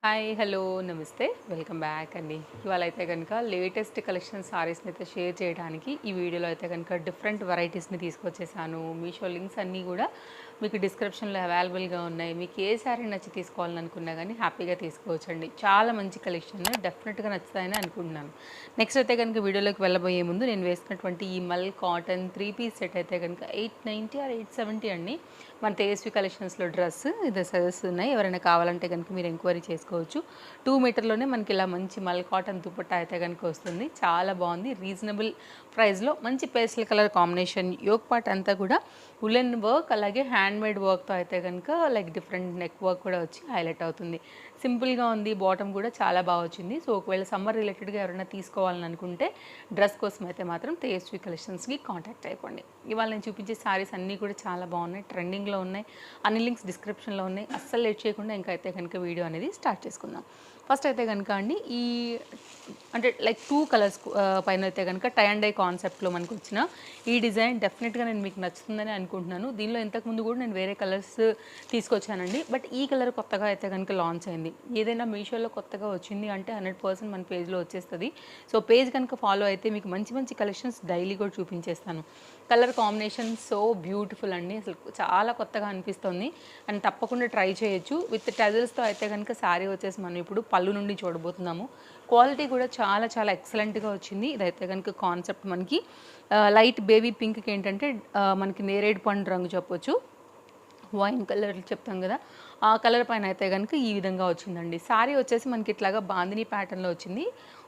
Hi hello నమస్తే welcome back అండి. ఇవాళ అయితే కనుక లేటెస్ట్ కలెక్షన్ సారీస్ని అయితే షేర్ చేయడానికి ఈ వీడియోలో అయితే కనుక డిఫరెంట్ వెరైటీస్ని తీసుకొచ్చేసాను. మీషో లింక్స్ అన్నీ కూడా మీకు డిస్క్రిప్షన్లో అవైలబుల్గా ఉన్నాయి. మీకు ఏ శారీ నచ్చి తీసుకోవాలని అనుకున్నా కానీ హ్యాపీగా తీసుకోవచ్చండి. చాలా మంచి కలెక్షన్, డెఫినెట్గా నచ్చుతాయని అనుకుంటున్నాను. నెక్స్ట్ అయితే కనుక వీడియోలోకి వెళ్ళబోయే ముందు నేను వేసుకున్నటువంటి ఈ మల్ కాటన్ 3 పీస్ సెట్ అయితే కనుక 890 ఆర్ 870 అండి. మన తేజస్వి కలెక్షన్స్లో డ్రెస్ ఇది సజెస్ట్ ఉన్నాయి. ఎవరైనా కావాలంటే కనుక మీరు ఎంక్వైరీ చేసుకోవచ్చు. 2 మీటర్లోనే మనకి ఇలా మంచి మల్ కాటన్ దుపట్టా అయితే కనుక వస్తుంది. చాలా బాగుంది. రీజనబుల్ ప్రైస్లో మంచి pastel colour combination. Yoke part అంతా కూడా ఉలెన్ వర్క్ అలాగే హ్యాండ్మేడ్ వర్క్తో అయితే కనుక లైక్ డిఫరెంట్ నెక్ వర్క్ కూడా వచ్చి హైలైట్ అవుతుంది. సింపుల్గా ఉంది. బాటమ్ కూడా చాలా బాగా వచ్చింది. సో ఒకవేళ సమ్మర్ రిలేటెడ్గా ఎవరైనా తీసుకోవాలని అనుకుంటే డ్రెస్ కోసం అయితే మాత్రం తేజస్వి కలెక్షన్స్కి కాంటాక్ట్ అయిపోండి. ఇవాళ నేను చూపించే సారీస్ అన్నీ కూడా చాలా బాగున్నాయి, ట్రెండింగ్లో ఉన్నాయి. అన్ని లింక్స్ డిస్క్రిప్షన్లో ఉన్నాయి. అస్సలు లేట్ చేయకుండా ఇంకా అయితే కనుక వీడియో అనేది స్టార్ట్ చేసుకుందాం. ఫస్ట్ అయితే కనుక అండి ఈ అంటే లైక్ 2 కలర్స్ పైన అయితే కనుక టై అండ్ డై కాన్సెప్ట్లో మనకు వచ్చిన ఈ డిజైన్ డెఫినెట్గా నేను మీకు నచ్చుతుందని అనుకుంటున్నాను. దీనిలో ఇంతకుముందు కూడా నేను వేరే కలర్స్ తీసుకొచ్చానండి. బట్ ఈ కలర్ కొత్తగా అయితే కనుక లాంచ్ అయింది. ఏదైనా మీషోలో కొత్తగా వచ్చింది అంటే 100% మన పేజ్లో వచ్చేస్తుంది. సో పేజ్ కనుక ఫాలో అయితే మీకు మంచి మంచి కలెక్షన్స్ డైలీ కూడా చూపించేస్తాను. కలర్ కాంబినేషన్ సో బ్యూటిఫుల్ అండి. అసలు చాలా కొత్తగా అనిపిస్తుంది అండ్ తప్పకుండా ట్రై చేయొచ్చు. విత్ టజల్స్తో అయితే కనుక శారీ వచ్చేసి మనం ఇప్పుడు పళ్ళు నుండి చూడబోతున్నాము. క్వాలిటీ కూడా చాలా చాలా ఎక్సలెంట్గా వచ్చింది. ఇదైతే కనుక కాన్సెప్ట్ మనకి లైట్ బేబీ పింక్కి ఏంటంటే మనకి నేరేడు పండు రంగు చెప్పొచ్చు. వైన్ కలర్ చెప్తాం కదా, ఆ కలర్ పైన అయితే కనుక ఈ విధంగా వచ్చిందండి. శారీ వచ్చేసి మనకి ఇట్లాగా బాందిని ప్యాటర్న్లో వచ్చింది.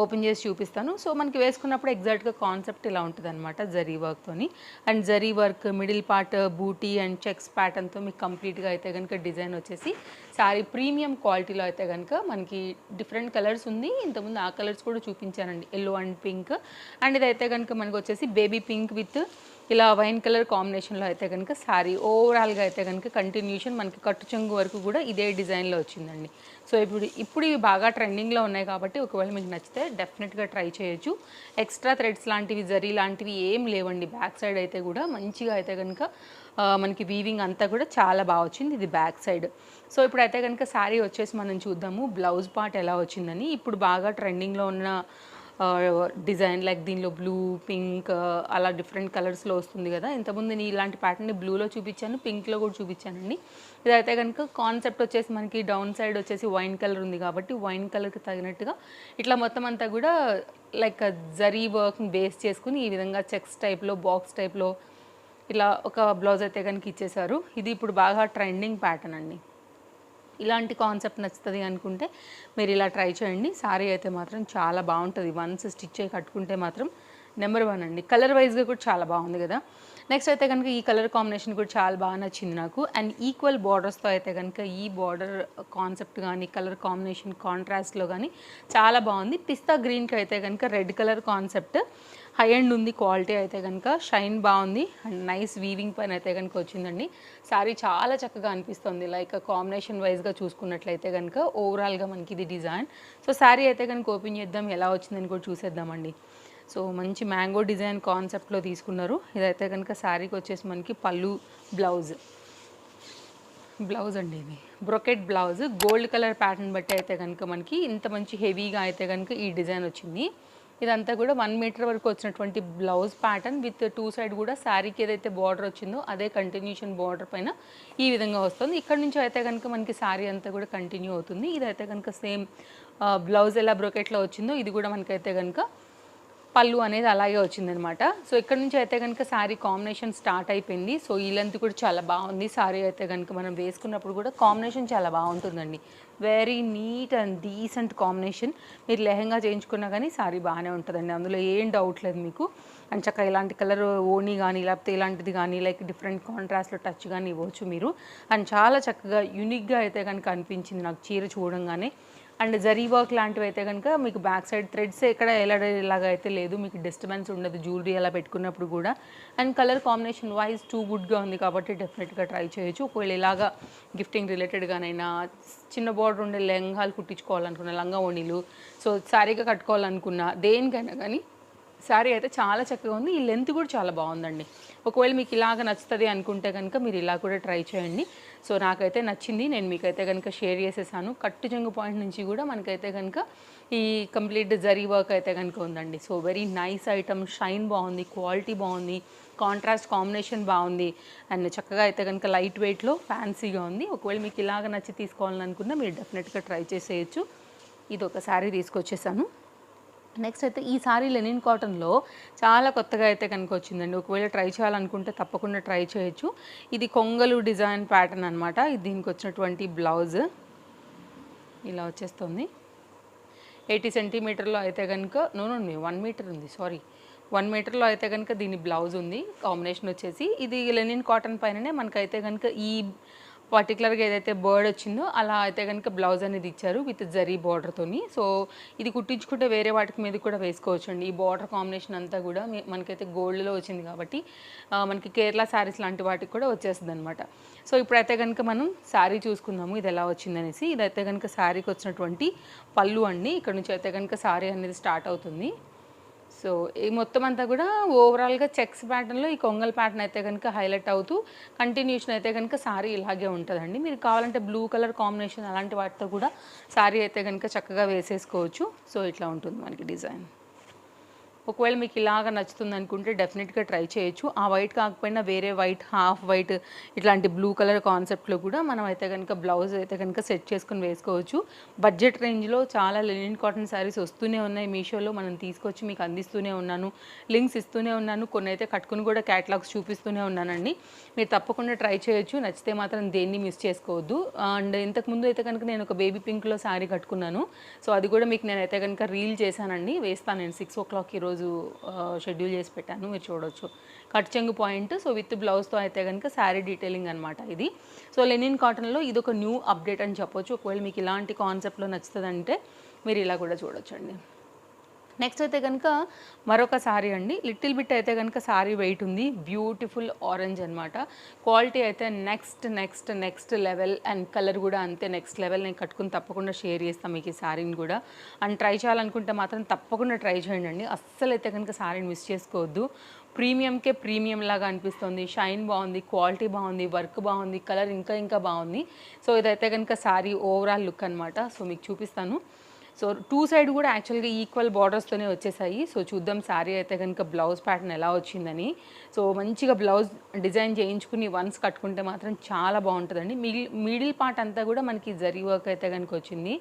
ఓపెన్ చేసి చూపిస్తాను. సో మనకి వేసుకున్నప్పుడు ఎగ్జాక్ట్గా కాన్సెప్ట్ ఇలా ఉంటుంది అనమాట, జరీ వర్క్తోని. And zari work middle part buti and checks ప్యాటర్న్తో మీకు కంప్లీట్గా అయితే కనుక డిజైన్ వచ్చేసి శారీ ప్రీమియం క్వాలిటీలో అయితే కనుక మనకి డిఫరెంట్ కలర్స్ ఉంది. ఇంతకుముందు ఆ కలర్స్ కూడా చూపించానండి, ఎల్లో అండ్ పింక్. అండ్ ఇదైతే కనుక మనకు వచ్చేసి బేబీ పింక్ విత్ ఇలా వైన్ కలర్ కాంబినేషన్లో అయితే కనుక శారీ ఓవరాల్గా అయితే కనుక కంటిన్యూషన్ మనకి కట్టు చెంగు వరకు కూడా ఇదే డిజైన్లో వచ్చిందండి. సో ఇప్పుడు ఇవి బాగా ట్రెండింగ్లో ఉన్నాయి కాబట్టి ఒకవేళ మీకు నచ్చితే డెఫినెట్గా ట్రై చేయొచ్చు. ఎక్స్ట్రా థ్రెడ్స్ లాంటివి జరీ లాంటివి ఏం లేవండి. బ్యాక్ సైడ్ అయితే కూడా మంచిగా అయితే కనుక మనకి వీవింగ్ అంతా కూడా చాలా బాగా వచ్చింది. ఇది బ్యాక్ సైడ్. సో ఇప్పుడైతే కనుక శారీ వచ్చేసి మనం చూద్దాము బ్లౌజ్ పార్ట్ ఎలా వచ్చిందని. ఇప్పుడు బాగా ట్రెండింగ్లో ఉన్న డిజైన్ లైక్ దీనిలో బ్లూ పింక్ అలా డిఫరెంట్ కలర్స్లో వస్తుంది కదా. ఇంతకుముందు నేను ఇలాంటి ప్యాటర్న్ని బ్లూలో చూపించాను, పింక్లో కూడా చూపించానండి. ఇదైతే కనుక కాన్సెప్ట్ వచ్చేసి మనకి డౌన్ సైడ్ వచ్చేసి వైన్ కలర్ ఉంది కాబట్టి వైన్ కలర్కి తగినట్టుగా ఇట్లా మొత్తం అంతా కూడా లైక్ జరీ వర్క్ని బేస్ చేసుకుని ఈ విధంగా చెక్స్ టైప్లో బాక్స్ టైప్లో ఇలా ఒక బ్లౌజ్ అయితే కనుక ఇచ్చేసారు. ఇది ఇప్పుడు బాగా ట్రెండింగ్ ప్యాటర్న్ అండి. ఇలాంటి కాన్సెప్ట్ నచ్చుతుంది అనుకుంటే మీరు ఇలా ట్రై చేయండి. శారీ అయితే మాత్రం చాలా బాగుంటుంది. వన్స్ స్టిచ్ అయ్యి కట్టుకుంటే మాత్రం నెంబర్ 1 అండి. కలర్ వైజ్గా కూడా చాలా బాగుంది కదా. నెక్స్ట్ అయితే కనుక ఈ కలర్ కాంబినేషన్ కూడా చాలా బాగా నచ్చింది నాకు. అండ్ ఈక్వల్ బార్డర్స్తో అయితే కనుక ఈ బార్డర్ కాన్సెప్ట్ కానీ కలర్ కాంబినేషన్ కాంట్రాస్ట్లో కానీ చాలా బాగుంది. పిస్తా గ్రీన్కి అయితే కనుక red colour concept high and ఉంది. క్వాలిటీ అయితే కనుక షైన్ బాగుంది అండ్ నైస్ వీవింగ్ పైన అయితే కనుక వచ్చిందండి. శారీ చాలా చక్కగా అనిపిస్తుంది. లైక్ కాంబినేషన్ వైజ్గా చూసుకున్నట్లయితే కనుక ఓవరాల్గా మనకి ఇది డిజైన్. సో శారీ అయితే కనుక ఓపెన్ చేద్దాం, ఎలా వచ్చిందని కూడా చూసేద్దామండి. సో మంచి మ్యాంగో డిజైన్ కాన్సెప్ట్లో తీసుకున్నారు. ఇదైతే కనుక శారీకి వచ్చేసి మనకి పళ్ళు బ్లౌజ్ అండి. ఇది brocade blouse gold colour pattern బట్టి అయితే కనుక మనకి ఇంత మంచి హెవీగా అయితే కనుక ఈ డిజైన్ వచ్చింది. ఇదంతా కూడా 1 మీటర్ వరకు వచ్చినటువంటి బ్లౌజ్ ప్యాటర్న్ విత్ 2 సైడ్ కూడా శారీకి ఏదైతే బార్డర్ వచ్చిందో అదే కంటిన్యూషన్ బార్డర్ పైన ఈ విధంగా వస్తుంది. ఇక్కడ నుంచి అయితే కనుక మనకి శారీ అంతా కూడా కంటిన్యూ అవుతుంది. ఇదైతే కనుక సేమ్ బ్లౌజ్ ఎలా బ్రొకెట్లో వచ్చిందో ఇది కూడా మనకైతే కనుక పళ్ళు అనేది అలాగే వచ్చిందనమాట. సో ఇక్కడ నుంచి అయితే కనుక శారీ కాంబినేషన్ స్టార్ట్ అయిపోయింది. సో ఈ లెంత్ కూడా చాలా బాగుంది. శారీ అయితే కనుక మనం వేసుకున్నప్పుడు కూడా కాంబినేషన్ చాలా బాగుంటుందండి. Very neat and decent combination. మీరు లెహంగా చేయించుకున్నా కానీ శారీ బాగానే ఉంటుందండి, అందులో ఏం డౌట్ లేదు మీకు. అండ్ చక్కగా ఇలాంటి కలర్ ఓనీ కానీ లేకపోతే ఇలాంటిది కానీ లైక్ డిఫరెంట్ కాంట్రాస్ట్లో టచ్ కానీ ఇవ్వచ్చు మీరు. అండ్ చాలా చక్కగా యూనిక్గా అయితే కనుక అనిపించింది నాకు చీర చూడంగానే. అండ్ జరీ వర్క్ లాంటివి అయితే కనుక మీకు బ్యాక్ సైడ్ థ్రెడ్స్ ఎక్కడ ఎలాగా అయితే లేదు, మీకు డిస్టర్బెన్స్ ఉండదు జ్యువెలరీ అలా పెట్టుకున్నప్పుడు కూడా. And colour combination wise too గుడ్గా ఉంది కాబట్టి డెఫినెట్గా ట్రై చేయొచ్చు. ఒకవేళ ఇలాగా గిఫ్టింగ్ రిలేటెడ్గానైనా చిన్న బార్డర్ ఉండే లెహంగాలు కుట్టించుకోవాలనుకున్న లంగా ఓణీలు, సో శారీగా కట్టుకోవాలనుకున్న దేనికైనా కానీ శారీ అయితే చాలా చక్కగా ఉంది. ఈ లెంత్ కూడా చాలా బాగుందండి. ఒకవేళ మీకు ఇలాగ నచ్చుతుంది అనుకుంటే కనుక మీరు ఇలా కూడా ట్రై చేయండి. సో నాకైతే నచ్చింది, నేను మీకైతే కనుక షేర్ చేసేసాను. కట్టు చెంగు పాయింట్ నుంచి కూడా మనకైతే కనుక ఈ కంప్లీట్ జరీ వర్క్ అయితే కనుక ఉందండి. So very nice item, shine బాగుంది, క్వాలిటీ బాగుంది, కాంట్రాస్ట్ కాంబినేషన్ బాగుంది, అండ్ చక్కగా అయితే కనుక లైట్ వెయిట్లో ఫ్యాన్సీగా ఉంది. ఒకవేళ మీకు ఇలాగ నచ్చి తీసుకోవాలనుకున్నా మీరు డెఫినెట్గా ట్రై చేసేయచ్చు. ఇది ఒక శారీ తీసుకొచ్చేసాను. నెక్స్ట్ అయితే ఈ సారీ లెనిన్ కాటన్లో చాలా కొత్తగా అయితే కనుక వచ్చిందండి. ఒకవేళ ట్రై చేయాలనుకుంటే తప్పకుండా ట్రై చేయొచ్చు. ఇది కొంగలు డిజైన్ ప్యాటర్న్ అనమాట. ఇది దీనికి వచ్చినటువంటి బ్లౌజ్ ఇలా వచ్చేస్తుంది. 80 సెంటీమీటర్లో అయితే కనుక 1 మీటర్ ఉంది, సారీ 1 మీటర్లో అయితే కనుక దీని బ్లౌజ్ ఉంది. కాంబినేషన్ వచ్చేసి ఇది లెనిన్ కాటన్ పైననే మనకైతే కనుక ఈ పర్టికులర్గా ఏదైతే బర్డ్ వచ్చిందో అలా అయితే కనుక బ్లౌజ్ అనేది ఇచ్చారు విత్ జరీ బార్డర్తోని. సో ఇది కుట్టించుకుంటే వేరే వాటికి మీద కూడా వేసుకోవచ్చు అండి. ఈ బార్డర్ కాంబినేషన్ అంతా కూడా మనకైతే గోల్డ్లో వచ్చింది కాబట్టి మనకి కేరళ శారీస్ లాంటి వాటికి కూడా వచ్చేస్తుంది అనమాట. సో ఇప్పుడైతే కనుక మనం శారీ చూసుకుందాము ఇది ఎలా వచ్చిందనేసి. ఇదైతే కనుక శారీకి వచ్చినటువంటి పళ్ళు అండి. ఇక్కడ నుంచి అయితే కనుక శారీ అనేది స్టార్ట్ అవుతుంది. సో ఈ మొత్తం అంతా కూడా ఓవరాల్గా చెక్స్ ప్యాటర్న్లో ఈ కొంగల్ ప్యాటర్న్ అయితే కనుక హైలైట్ అవుతూ కంటిన్యూషన్ అయితే కనుక శారీ ఇలాగే ఉంటుందండి. మీరు కావాలంటే బ్లూ కలర్ కాంబినేషన్ అలాంటి వాటితో కూడా శారీ అయితే కనుక చక్కగా వేసేసుకోవచ్చు. సో ఇట్లా ఉంటుంది మనకి డిజైన్. ఒకవేళ మీకు ఇలాగ నచ్చుతుంది అనుకుంటే డెఫినెట్గా ట్రై చేయొచ్చు. ఆ వైట్ కాకపోయినా వేరే వైట్, హాఫ్ వైట్ ఇట్లాంటి బ్లూ కలర్ కాన్సెప్ట్లో కూడా మనం అయితే కనుక బ్లౌజ్ అయితే కనుక సెట్ చేసుకుని వేసుకోవచ్చు. బడ్జెట్ రేంజ్లో చాలా లెనిన్ కాటన్ శారీస్ వస్తూనే ఉన్నాయి మీషోలో. మనం తీసుకొచ్చి మీకు అందిస్తూనే ఉన్నాను, లింక్స్ ఇస్తూనే ఉన్నాను, కొన్ని అయితే కట్టుకుని కూడా క్యాటలాగ్స్ చూపిస్తూనే ఉన్నానండి. మీరు తప్పకుండా ట్రై చేయొచ్చు. నచ్చితే మాత్రం దేన్ని మిస్ చేసుకోవద్దు. అండ్ ఇంతకుముందు అయితే కనుక నేను ఒక బేబీ పింక్లో శారీ కట్టుకున్నాను. సో అది కూడా మీకు నేనైతే కనుక రీల్ చేశానండి, వేస్తాను నేను 6 o'clock ఈరోజు షెడ్యూల్ చేసి పెట్టాను, మీరు చూడొచ్చు. కట్ చెంగు పాయింట్, సో విత్ బ్లౌజ్తో అయితే కనుక శారీ డీటెయిలింగ్ అనమాట ఇది. సో లెనిన్ కాటన్లో ఇది ఒక న్యూ అప్డేట్ అని చెప్పొచ్చు. ఒకవేళ మీకు ఇలాంటి కాన్సెప్ట్లో నచ్చుతుందంటే మీరు ఇలా కూడా చూడొచ్చండి. నెక్స్ట్ అయితే కనుక మరొక శారీ అండి. లిటిల్ బిట్ అయితే కనుక శారీ వెయిట్ ఉంది. బ్యూటిఫుల్ ఆరెంజ్ అనమాట. క్వాలిటీ అయితే నెక్స్ట్ లెవెల్, అండ్ కలర్ కూడా అంతే నెక్స్ట్ లెవెల్. నేను కట్టుకుని తప్పకుండా షేర్ చేస్తాను మీకు ఈ శారీని కూడా. అండ్ ట్రై చేయాలనుకుంటే మాత్రం తప్పకుండా ట్రై చేయండి. అస్సలు అయితే కనుక శారీని మిస్ చేసుకోవద్దు. ప్రీమియంకే ప్రీమియం లాగా అనిపిస్తుంది. షైన్ బాగుంది, క్వాలిటీ బాగుంది, వర్క్ బాగుంది, కలర్ ఇంకా బాగుంది. సో ఇదైతే కనుక శారీ ఓవరాల్ లుక్ అనమాట. సో మీకు చూపిస్తాను. సో 2 సైడ్ కూడా యాక్చువల్గా ఈక్వల్ బార్డర్స్తోనే వచ్చేసాయి. సో చూద్దాం శారీ అయితే కనుక బ్లౌజ్ ప్యాటర్న్ ఎలా వచ్చిందని. సో మంచిగా బ్లౌజ్ డిజైన్ చేయించుకుని వన్స్ కట్టుకుంటే మాత్రం చాలా బాగుంటుందండి. మిడిల్ పార్ట్ అంతా కూడా మనకి జరీ వర్క్ అయితే కనుక వచ్చింది.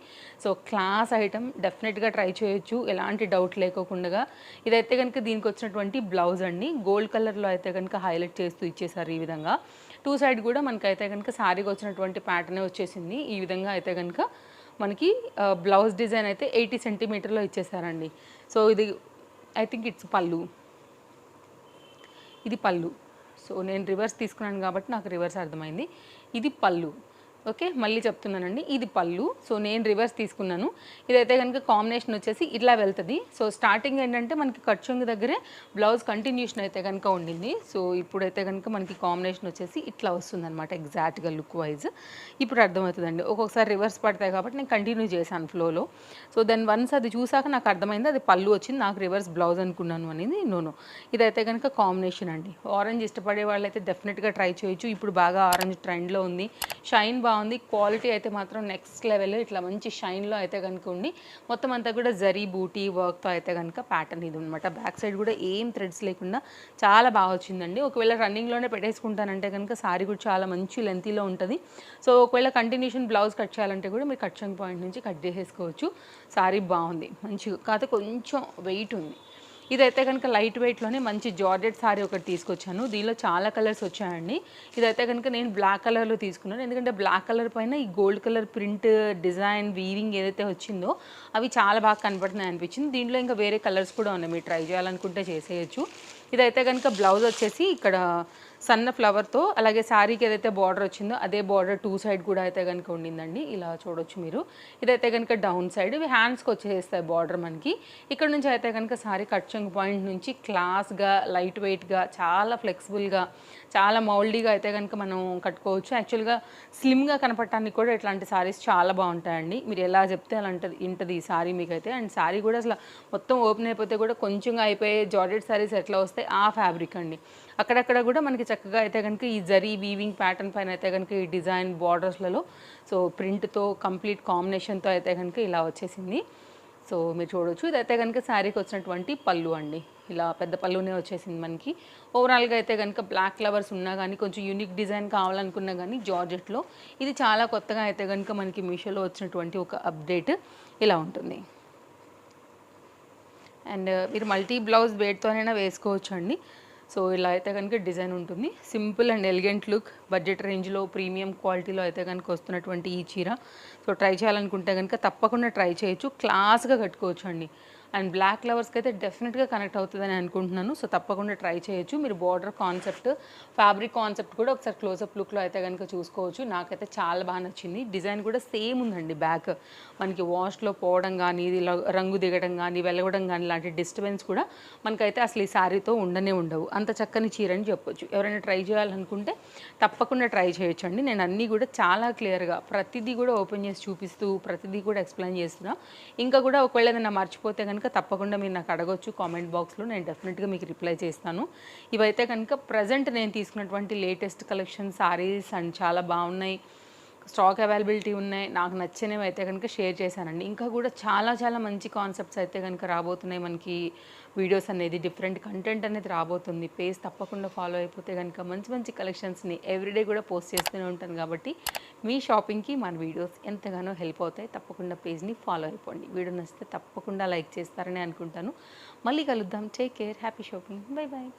సో క్లాస్ ఐటమ్, డెఫినెట్గా ట్రై చేయొచ్చు ఎలాంటి డౌట్ లేకోకుండా. ఇదైతే కనుక దీనికి వచ్చినటువంటి బ్లౌజ్ అండి. గోల్డ్ కలర్లో అయితే కనుక హైలైట్ చేస్తూ ఇచ్చేసారు ఈ విధంగా. 2 సైడ్ కూడా మనకైతే కనుక శారీకి వచ్చినటువంటి ప్యాటర్నే వచ్చేసింది. ఈ విధంగా అయితే కనుక మనకి బ్లౌజ్ డిజైన్ అయితే 80 సెంటీమీటర్లో ఇచ్చేసారండి. సో ఇది ఐ థింక్ ఇట్స్ పళ్ళు, ఇది పళ్ళు. సో నేను రివర్స్ తీసుకున్నాను కాబట్టి నాకు రివర్స్ అర్థమైంది. ఇది పళ్ళు. ఓకే, మళ్ళీ చెప్తున్నానండి, ఇది పళ్ళు. సో నేను రివర్స్ తీసుకున్నాను. ఇదైతే కనుక కాంబినేషన్ వచ్చేసి ఇట్లా వెళ్తుంది. సో స్టార్టింగ్ ఏంటంటే మనకి కట్ చెంగు దగ్గరే బ్లౌజ్ కంటిన్యూషన్ అయితే కనుక ఉండింది. సో ఇప్పుడైతే కనుక మనకి కాంబినేషన్ వచ్చేసి ఇట్లా వస్తుంది అనమాట, ఎగ్జాక్ట్గా లుక్ వైజ్. ఇప్పుడు అర్థమవుతుందండి. ఒక్కొక్కసారి రివర్స్ పడతాయి కాబట్టి నేను కంటిన్యూ చేశాను ఫ్లోలో. సో దెన్ వన్స్ అది చూసాక నాకు అర్థమైంది అది పళ్ళు వచ్చింది, నాకు రివర్స్ బ్లౌజ్ అనుకున్నాను అనేది. నోనో, ఇదైతే కనుక కాంబినేషన్ అండి. ఆరెంజ్ ఇష్టపడే వాళ్ళైతే డెఫినెట్గా ట్రై చేయొచ్చు. ఇప్పుడు బాగా ఆరెంజ్ ట్రెండ్లో ఉంది, షైన్ బాగుంది, క్వాలిటీ అయితే మాత్రం నెక్స్ట్ లెవెల్. ఇట్లా మంచి షైన్లో అయితే కనుక ఉండి మొత్తం అంతా కూడా జరీ బూటీ వర్క్తో అయితే కనుక ప్యాటర్న్ ఇది అనమాట. బ్యాక్ సైడ్ కూడా ఏం థ్రెడ్స్ లేకుండా చాలా బాగా వచ్చిందండి. ఒకవేళ రన్నింగ్లోనే పెట్టేసుకుంటానంటే కనుక శారీ కూడా చాలా మంచి లెంతీలో ఉంటుంది. సో ఒకవేళ కంటిన్యూషన్ బ్లౌజ్ కట్ చేయాలంటే కూడా మీరు కట్ చెంగు పాయింట్ నుంచి కట్ చేసేసుకోవచ్చు. శారీ బాగుంది మంచిగా, కాకపోతే కొంచెం వెయిట్ ఉంది. ఇదైతే కనుక లైట్ వెయిట్లోనే మంచి జార్జెట్ శారీ ఒకటి తీసుకొచ్చాను. దీనిలో చాలా కలర్స్ వచ్చాయండి. ఇదైతే కనుక నేను బ్లాక్ కలర్లో తీసుకున్నాను, ఎందుకంటే బ్లాక్ కలర్ పైన ఈ gold colour print design weaving ఏదైతే వచ్చిందో అవి చాలా బాగా కనపడుతున్నాయి అనిపించింది. దీంట్లో ఇంకా వేరే కలర్స్ కూడా ఉన్నాయి, మీరు ట్రై చేయాలనుకుంటే చేసేయచ్చు. ఇదైతే కనుక బ్లౌజ్ వచ్చేసి ఇక్కడ సన్న ఫ్లవర్తో, అలాగే శారీకి ఏదైతే బార్డర్ వచ్చిందో అదే బార్డర్ 2 సైడ్ కూడా అయితే కనుక ఉండిందండి. ఇలా చూడొచ్చు మీరు. ఇదైతే కనుక డౌన్ సైడ్, ఇవి హ్యాండ్స్కి వచ్చేస్తాయి బార్డర్ మనకి. ఇక్కడ నుంచి అయితే కనుక శారీ కట్ చెంగు పాయింట్ నుంచి క్లాస్గా, లైట్ వెయిట్గా, చాలా ఫ్లెక్సిబుల్గా, చాలా మౌల్డీగా అయితే కనుక మనం కట్టుకోవచ్చు. యాక్చువల్గా స్లిమ్గా కనపడటానికి కూడా ఇట్లాంటి శారీస్ చాలా బాగుంటాయండి. మీరు ఎలా చెప్తే అలా ఇంటది ఈ శారీ మీకైతే. అండ్ శారీ కూడా అసలు మొత్తం ఓపెన్ అయిపోతే కూడా కొంచెంగా అయిపోయే జార్జెట్ శారీస్ ఎట్లా వస్తాయి ఆ ఫ్యాబ్రిక్ అండి. అక్కడక్కడ కూడా మనకి చక్కగా అయితే కనుక ఈ జరీ వీవింగ్ ప్యాటర్న్ పైన అయితే కనుక ఈ డిజైన్ బార్డర్స్లలో సో ప్రింట్తో కంప్లీట్ కాంబినేషన్తో అయితే కనుక ఇలా వచ్చేసింది. సో మీరు చూడవచ్చు, ఇదైతే కనుక శారీకి వచ్చినటువంటి పళ్ళు అండి. ఇలా పెద్ద పళ్ళునే వచ్చేసింది మనకి. ఓవరాల్గా అయితే కనుక బ్లాక్ ఫ్లవర్స్ ఉన్నా కానీ, కొంచెం యూనిక్ డిజైన్ కావాలనుకున్నా కానీ జార్జెట్లో ఇది చాలా కొత్తగా అయితే కనుక మనకి మీషోలో వచ్చినటువంటి ఒక అప్డేట్ ఇలా ఉంటుంది. అండ్ మీరు మల్టీ బ్లౌజ్ వేట్తోనైనా వేసుకోవచ్చు అండి. సో ఇలా అయితే కనుక డిజైన్ ఉంటుంది. Simple and elegant look, budget రేంజ్లో ప్రీమియం క్వాలిటీలో అయితే కనుక వస్తున్నటువంటి ఈ చీర. సో ట్రై చేయాలనుకుంటే కనుక తప్పకుండా ట్రై చేయొచ్చు. క్లాస్గా కట్టుకోవచ్చు అండి. అండ్ బ్లాక్ ఫ్లవర్స్కి అయితే డెఫినెట్గా కనెక్ట్ అవుతుందని అనుకుంటున్నాను. సో తప్పకుండా ట్రై చేయొచ్చు. మీరు బార్డర్ కాన్సెప్ట్, ఫ్యాబ్రిక్ కాన్సెప్ట్ కూడా ఒకసారి క్లోజప్ లుక్లో అయితే కనుక చూసుకోవచ్చు. నాకైతే చాలా బాగా నచ్చింది. డిజైన్ కూడా సేమ్ ఉందండి. బ్యాక్ మనకి వాష్లో పోవడం కానీ, ఇది రంగు దిగడం కానీ, వెలగడం కానీ లాంటి డిస్టర్బెన్స్ కూడా మనకైతే అసలు ఈ శారీతో ఉండవు. అంత చక్కని చీర అని చెప్పొచ్చు. ఎవరైనా ట్రై చేయాలనుకుంటే తప్పకుండా ట్రై చేయొచ్చు అండి. నేను అన్నీ కూడా చాలా క్లియర్గా ప్రతిదీ కూడా ఓపెన్ చేసి చూపిస్తూ, ప్రతిదీ కూడా ఎక్స్ప్లెయిన్ చేస్తున్నా. ఇంకా కూడా ఒకవేళ ఏదైనా మర్చిపోతే కనుక తప్పకుండా మీరు నాకు అడగొచ్చు కామెంట్ బాక్స్లో. నేను డెఫినెట్గా మీకు రిప్లై చేస్తాను. ఇవైతే కనుక ప్రజెంట్ నేను తీసుకున్నటువంటి లేటెస్ట్ కలెక్షన్ సారీస్ అండ్ చాలా బాగున్నాయి. స్టాక్ అవైలబిలిటీ ఉన్నాయి. నాకు నచ్చినవి అయితే కనుక షేర్ చేశానండి. ఇంకా కూడా చాలా చాలా మంచి కాన్సెప్ట్స్ అయితే కనుక రాబోతున్నాయి. మనకి వీడియోస్ అనేది, డిఫరెంట్ కంటెంట్ అనేది రాబోతుంది. పేజ్ తప్పకుండా ఫాలో అయిపోతే కనుక మంచి మంచి కలెక్షన్స్ని ఎవ్రీడే కూడా పోస్ట్ చేస్తూనే ఉంటాను. కాబట్టి మీ షాపింగ్కి మన వీడియోస్ ఎంతగానో హెల్ప్ అవుతాయి. తప్పకుండా పేజ్ని ఫాలో అయిపోండి. వీడియో నచ్చితే తప్పకుండా లైక్ చేస్తారని అనుకుంటాను. మళ్ళీ కలుద్దాం. Take care, happy shopping, bye bye.